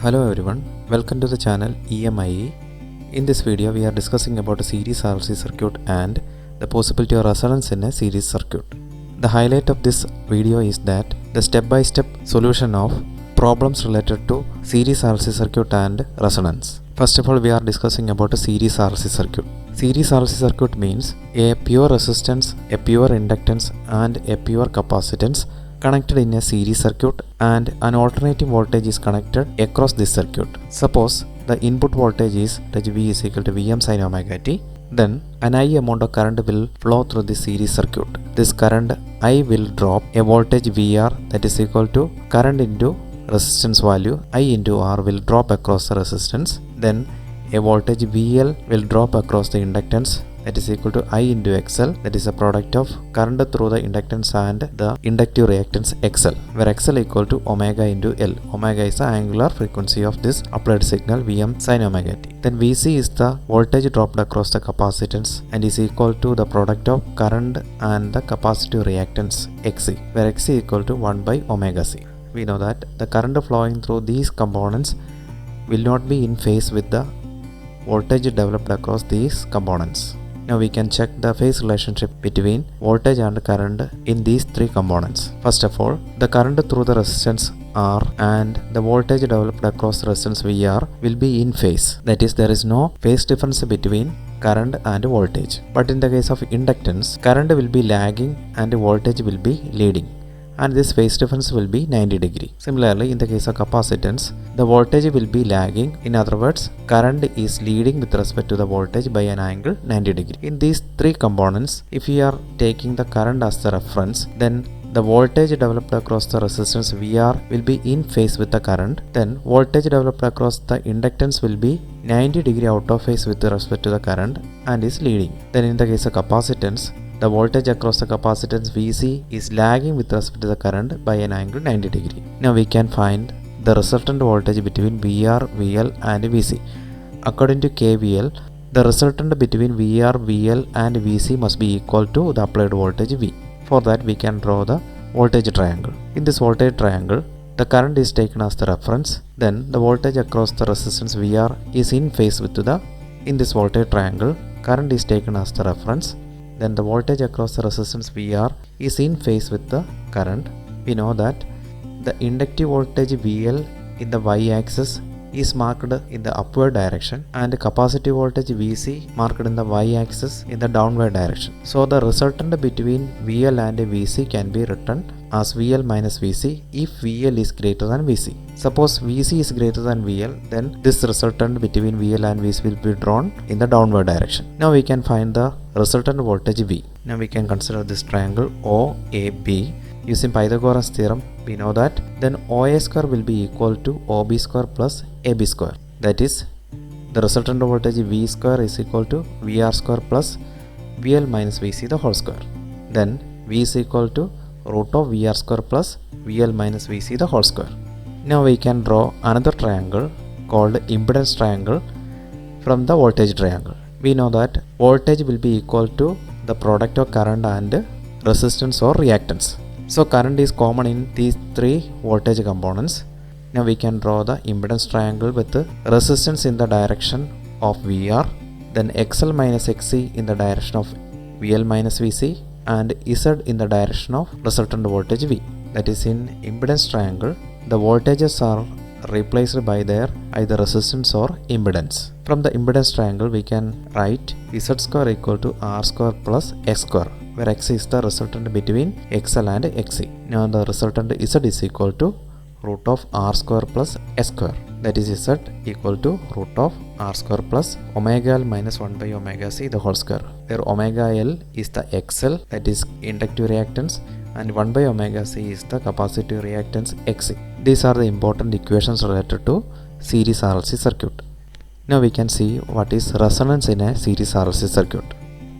Hello everyone, welcome to the channel EMIE. In this video we are discussing about a series RLC circuit and the possibility of resonance in a series circuit. The highlight of this video is that the step-by-step solution of problems related to series RLC circuit and resonance. First of all, we are discussing about a series RLC circuit. Series RLC circuit means a pure resistance, a pure inductance and a pure capacitance connected in a series circuit, and an alternating voltage is connected across this circuit. Suppose the input voltage is V is equal to Vm sin omega t, then an I amount of current will flow through the series circuit. This current I will drop a voltage Vr, that is equal to current into resistance value I into R will drop across the resistance. Then a voltage VL will drop across the inductance, that is equal to I into XL, that is a product of current through the inductance and the inductive reactance XL, where XL equal to omega into L. Omega is the angular frequency of this applied signal Vm sin omega t. Then Vc is the voltage dropped across the capacitance and is equal to the product of current and the capacitive reactance Xc, where Xc equal to 1 by omega c. We know that the current flowing through these components will not be in phase with the voltage developed across these components. Now we can check the phase relationship between voltage and current in these three components. First of all, the current through the resistance R and the voltage developed across the resistance VR will be in phase. That is, there is no phase difference between current and voltage. But in the case of inductance, current will be lagging and voltage will be leading, and this phase difference will be 90 degree. Similarly, in the case of capacitance, the voltage will be lagging. In other words, current is leading with respect to the voltage by an angle 90 degree. In these three components, if we are taking the current as the reference, then the voltage developed across the resistance VR will be in phase with the current. Then voltage developed across the inductance will be 90 degree out of phase with respect to the current and is leading. Then in the case of capacitance, the voltage across the capacitance Vc is lagging with respect to the current by an angle 90 degree. Now we can find the resultant voltage between VR, VL and Vc. According to KVL, the resultant between VR, VL and Vc must be equal to the applied voltage V. For that we can draw the voltage triangle. In this voltage triangle, the current is taken as the reference. Then the voltage across the resistance VR is in phase with the, in this voltage triangle, current is taken as the reference. Then the voltage across the resistance VR is in phase with the current. We know that the inductive voltage VL in the y-axis is marked in the upward direction and the capacitive voltage VC marked in the y-axis in the downward direction. So the resultant between VL and VC can be written as VL minus VC if VL is greater than VC. Suppose VC is greater than VL, then this resultant between VL and VC will be drawn in the downward direction. Now we can find the resultant voltage V. Now we can consider this triangle OAB. Using Pythagoras theorem, we know that then OA square will be equal to OB square plus AB square. That is, the resultant voltage V square is equal to VR square plus VL minus VC the whole square. Then V is equal to root of VR square plus VL minus VC the whole square. Now we can draw another triangle called impedance triangle from the voltage triangle. We know that voltage will be equal to the product of current and resistance or reactance. So current is common in these three voltage components. Now we can draw the impedance triangle with the resistance in the direction of VR, then XL minus XC in the direction of VL minus VC, and Z in the direction of resultant voltage V. That is, in impedance triangle, the voltages are replaced by their either resistance or impedance. From the impedance triangle we can write Z square equal to R square plus X square, where X is the resultant between XL and XC. Now the resultant Z is equal to root of R square plus S square. That is, Z equal to root of R square plus omega L minus 1 by omega C the whole square, where omega L is the XL, that is inductive reactance, and 1 by omega C is the capacitive reactance Xc. These are the important equations related to series RLC circuit. Now we can see what is resonance in a series RLC circuit.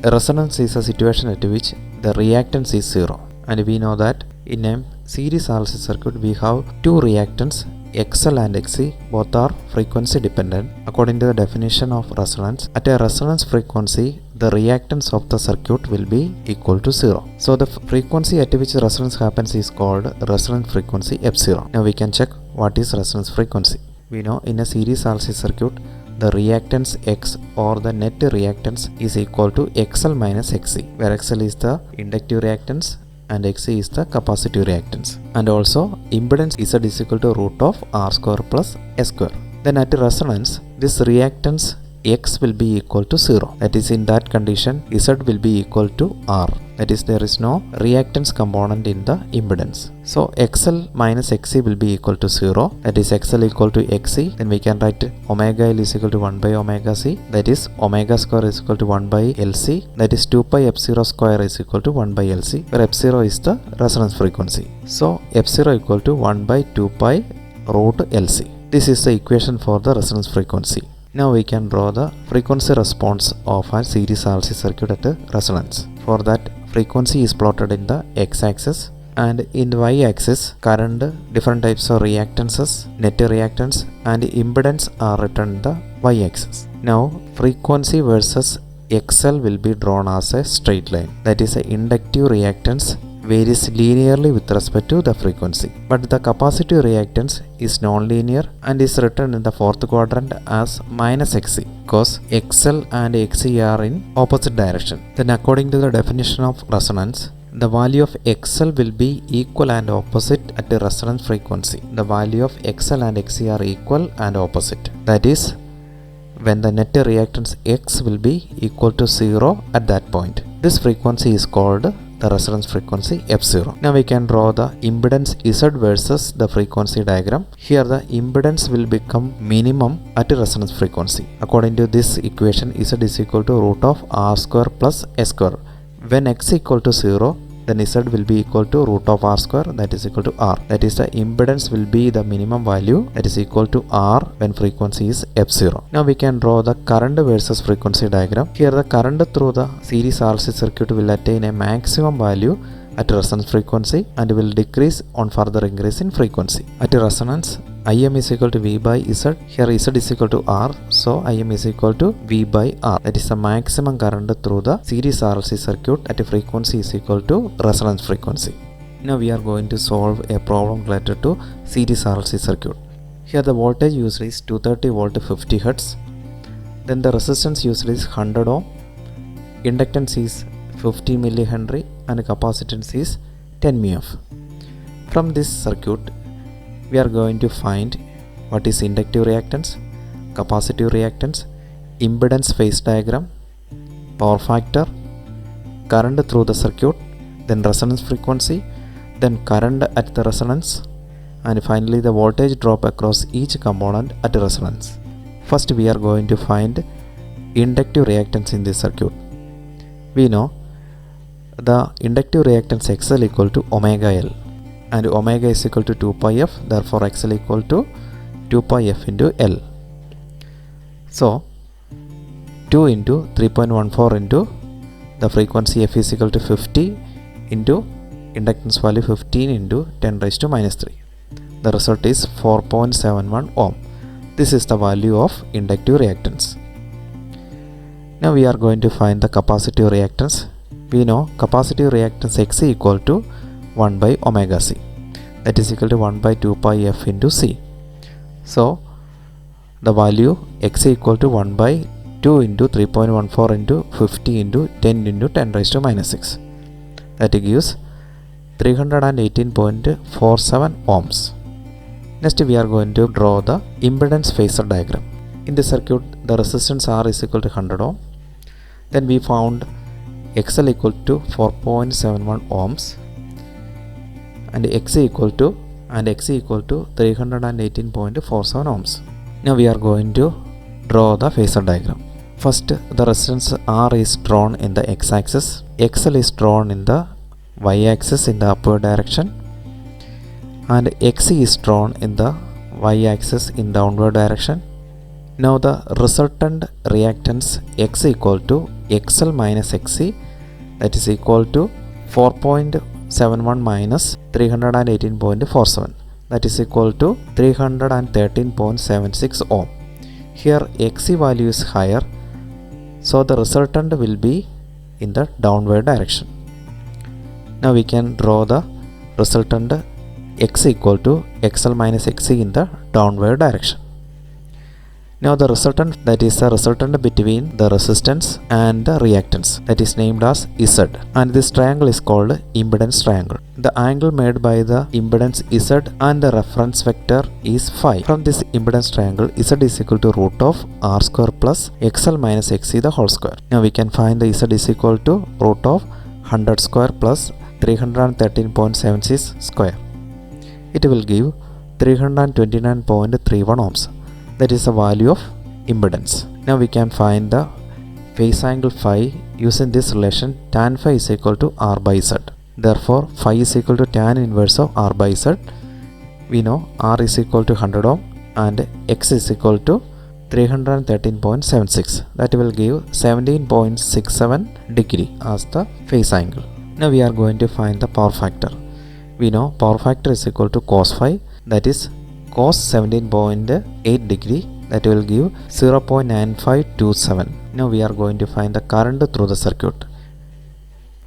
A resonance is a situation at which the reactance is 0, and we know that in a series RLC circuit we have two reactants XL and XC, both are frequency dependent. According to the definition of resonance, at a resonance frequency the reactance of the circuit will be equal to 0. So the frequency at which resonance happens is called resonance frequency f0. Now we can check what is resonance frequency. We know in a series RLC circuit, the reactance X or the net reactance is equal to XL minus XC, where XL is the inductive reactance and XC is the capacitive reactance. And also impedance Z is equal to root of R square plus S square. Then at resonance, this reactance X will be equal to 0. That is, in that condition Z will be equal to R. That is, there is no reactance component in the impedance. So XL minus XC will be equal to 0. That is, XL equal to XC. Then we can write omega L is equal to 1 by omega C. That is, omega square is equal to 1 by LC. That is, 2 pi F0 square is equal to 1 by LC, where F0 is the resonance frequency. So F0 equal to 1 by 2 pi root LC. This is the equation for the resonance frequency. Now we can draw the frequency response of a series RLC circuit at resonance. For that, frequency is plotted in the x-axis, and in the y-axis, current, different types of reactances, net reactance and impedance are written in the y-axis. Now frequency versus XL will be drawn as a straight line. That is, the inductive reactance varies linearly with respect to the frequency, but the capacitive reactance is non-linear and is written in the fourth quadrant as minus XC, because XL and XC are in opposite direction. Then according to the definition of resonance, the value of XL will be equal and opposite at the resonance frequency. The value of XL and XC are equal and opposite. That is, when the net reactance X will be equal to 0 at that point. This frequency is called the resonance frequency F0. Now we can draw the impedance Z versus the frequency diagram. Here the impedance will become minimum at resonance frequency. According to this equation, Z is equal to root of R square plus S square. When X equal to 0, then Z will be equal to root of R square, that is equal to R. That is, the impedance will be the minimum value, that is equal to R when frequency is F0. Now we can draw the current versus frequency diagram. Here the current through the series RLC circuit will attain a maximum value at resonance frequency and will decrease on further increase in frequency. At resonance, Im is equal to V by Z. Here Z is equal to R, so Im is equal to V by R. That is the maximum current through the series RLC circuit at a frequency is equal to resonance frequency. Now we are going to solve a problem related to series RLC circuit. Here the voltage used is 230 volt 50 Hz. Then the resistance used is 100 ohm. Inductance is 50 millihenry and capacitance is 10 mF. From this circuit, we are going to find what is inductive reactance, capacitive reactance, impedance phase diagram, power factor, current through the circuit, then resonance frequency, then current at the resonance, and finally the voltage drop across each component at resonance. First we are going to find inductive reactance in this circuit. We know the inductive reactance XL equal to omega L, and omega is equal to 2 pi F, therefore XL equal to 2 pi F into L. So 2 into 3.14 into the frequency F is equal to 50 into inductance value 15 into 10 raised to minus 3. The result is 4.71 ohm. This is the value of inductive reactance. Now we are going to find the capacitive reactance. We know capacitive reactance X equal to 1 by omega C, that is equal to 1 by 2 pi F into C. So the value X equal to 1 by 2 into 3.14 into 50 into 10 into 10 raised to minus 6. That gives 318.47 ohms. Next we are going to draw the impedance phasor diagram. In the circuit, the resistance R is equal to 100 ohm. Then we found XL equal to 4.71 ohms and X equal to 318.47 ohms. Now we are going to draw the phasor diagram. First, the resistance R is drawn in the x-axis, XL is drawn in the y-axis in the upward direction, and XC is drawn in the y-axis in downward direction. Now the resultant reactance X equal to XL minus XC, that is equal to 4.71 minus 318.47, that is equal to 313.76 ohm. Here XC value is higher, so the resultant will be in the downward direction. Now we can draw the resultant X equal to XL minus XC in the downward direction. Now the resultant, that is the resultant between the resistance and the reactance, that is named as Z, and this triangle is called impedance triangle. The angle made by the impedance Z and the reference vector is phi. From this impedance triangle, Z is equal to root of R square plus XL minus XC the whole square. Now we can find the Z is equal to root of 100 square plus 313.76 square. It will give 329.31 ohms. That is the value of impedance. Now we can find the phase angle phi using this relation tan phi is equal to R by Z. Therefore phi is equal to tan inverse of R by Z. We know R is equal to 100 ohm and X is equal to 313.76. That will give 17.67 degree as the phase angle. Now we are going to find the power factor. We know power factor is equal to cos phi, that is cos 17.8 degree, that will give 0.9527. Now we are going to find the current through the circuit.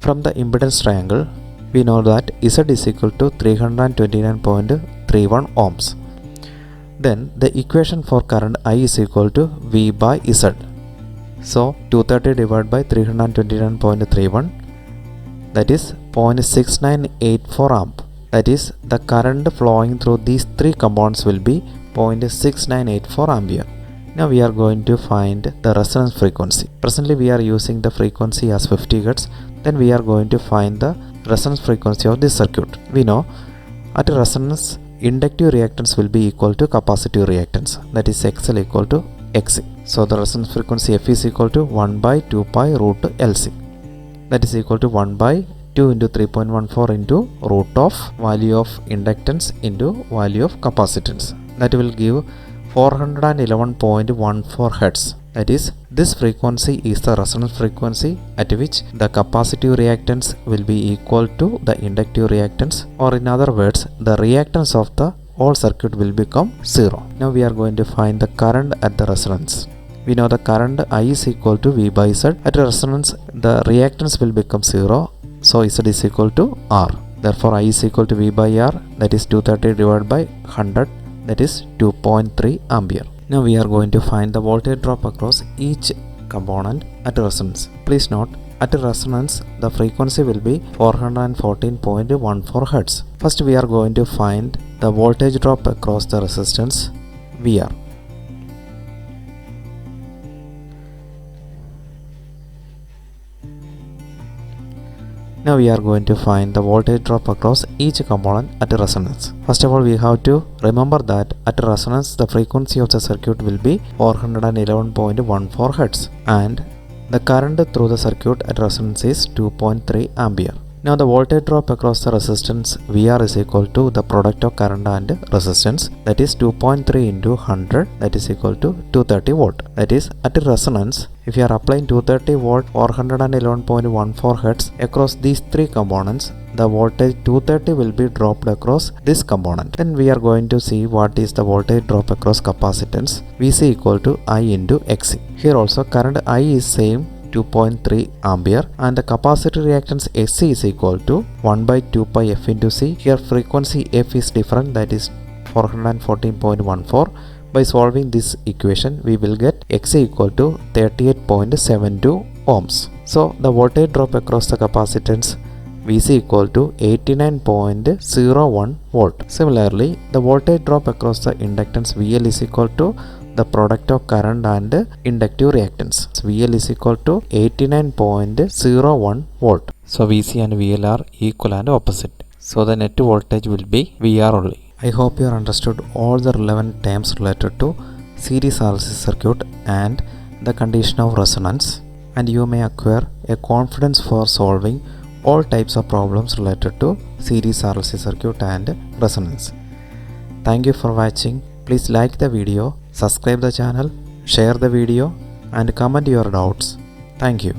From the impedance triangle, we know that Z is equal to 329.31 ohms. Then the equation for current I is equal to V by Z. So 230 divided by 329.31, that is 0.6984 amp. That is, the current flowing through these three components will be 0.6984 ampere. Now we are going to find the resonance frequency. Presently we are using the frequency as 50 Hz. Then we are going to find the resonance frequency of this circuit. We know at resonance, inductive reactance will be equal to capacitive reactance, that is XL equal to XC. So the resonance frequency F is equal to 1 by 2 pi root LC. That is equal to 1 by 2 into 3.14 into root of value of inductance into value of capacitance. That will give 411.14 Hz. That is, this frequency is the resonance frequency at which the capacitive reactance will be equal to the inductive reactance, or in other words, the reactance of the whole circuit will become 0. Now we are going to find the current at the resonance. We know the current I is equal to V by Z. At resonance, the reactance will become 0. So Z is equal to R. Therefore I is equal to V by R, that is 230 divided by 100, that is 2.3 ampere. Now we are going to find the voltage drop across each component at resonance. Please note, at resonance the frequency will be 414.14 Hz. First we are going to find the voltage drop across the resistance VR. Now we are going to find the voltage drop across each component at resonance. First of all, we have to remember that at resonance the frequency of the circuit will be 411.14 Hz and the current through the circuit at resonance is 2.3 ampere. Now the voltage drop across the resistance VR is equal to the product of current and resistance, that is 2.3 into 100, that is equal to 230 volt. That is, at resonance, if you are applying 230 volt or 111.14 Hz across these three components, the voltage 230 will be dropped across this component. Then we are going to see what is the voltage drop across capacitance. VC equal to I into XC. Here also current I is same 2.3 ampere and the capacitor reactance SC is equal to 1 by 2 pi F into C. Here frequency F is different, that is 414.14. By solving this equation we will get X equal to 38.72 ohms. So the voltage drop across the capacitance VC equal to 89.01 volt. Similarly, the voltage drop across the inductance VL is equal to the product of current and inductive reactance. VL is equal to 89.01 volt. So VC and VL are equal and opposite. So the net voltage will be VR only. I hope you have understood all the relevant terms related to series RLC circuit and the condition of resonance, and you may acquire a confidence for solving all types of problems related to series RLC circuit and resonance. Thank you for watching. Please like the video, subscribe the channel, share the video and comment your doubts. Thank you.